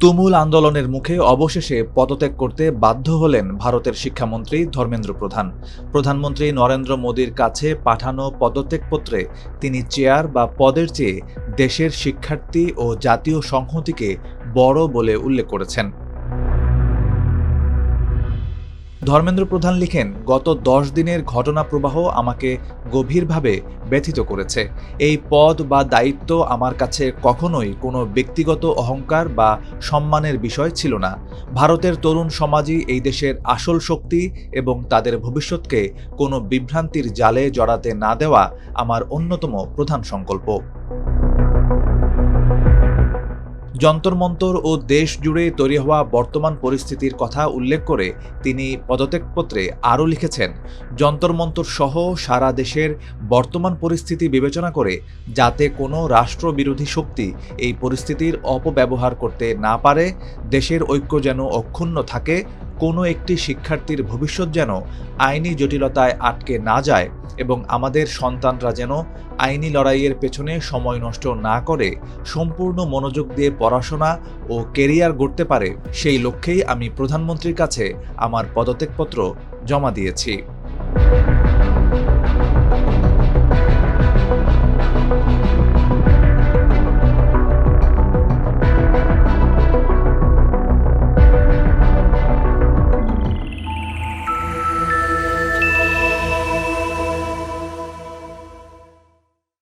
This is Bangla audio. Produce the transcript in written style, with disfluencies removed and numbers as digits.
তুমুল আন্দোলনের মুখে অবশেষে পদত্যাগ করতে বাধ্য হলেন ভারতের শিক্ষামন্ত্রী ধর্মেন্দ্র প্রধান। প্রধানমন্ত্রী নরেন্দ্র মোদীর কাছে পাঠানো পদত্যাগপত্রে তিনি চেয়ার বা পদের চেয়ে দেশের শিক্ষার্থী ও জাতীয় সংহতিকে বড় বলে উল্লেখ করেছেন। ধর্মেন্দ্র প্রধান লিখেন, গত 10 দিনের ঘটনাপ্রবাহ আমাকে গভীরভাবে ব্যথিত করেছে। এই পদ বা দায়িত্ব আমার কাছে কখনোই কোনো ব্যক্তিগত অহংকার বা সম্মানের বিষয় ছিল না। ভারতের তরুণ সমাজই এই দেশের আসল শক্তি এবং তাদের ভবিষ্যৎকে কোনো বিভ্রান্তির জালে জড়াতে না দেওয়া আমার অন্যতম প্রধান সংকল্প। যন্তর মন্তর ও দেশ জুড়ে তৈরি হওয়া বর্তমান পরিস্থিতির কথা উল্লেখ করে তিনি পদত্যাগপত্রে আরও লিখেছেন, যন্তর মন্তর সহ সারা দেশের বর্তমান পরিস্থিতি বিবেচনা করে যাতে কোনো রাষ্ট্রবিরোধী শক্তি এই পরিস্থিতির অপব্যবহার করতে না পারে, দেশের ঐক্য যেন অক্ষুণ্ণ থাকে, কোনো একটি শিক্ষার্থীর ভবিষ্যৎ যেন আইনি জটিলতায় আটকে না যায় এবং আমাদের সন্তানরা যেন আইনি লড়াইয়ের পেছনে সময় নষ্ট না করে সম্পূর্ণ মনোযোগ দিয়ে পড়াশোনা ও কেরিয়ার গড়তে পারে, সেই লক্ষ্যেই আমি প্রধানমন্ত্রীর কাছে আমার পদত্যাগপত্র জমা দিয়েছি।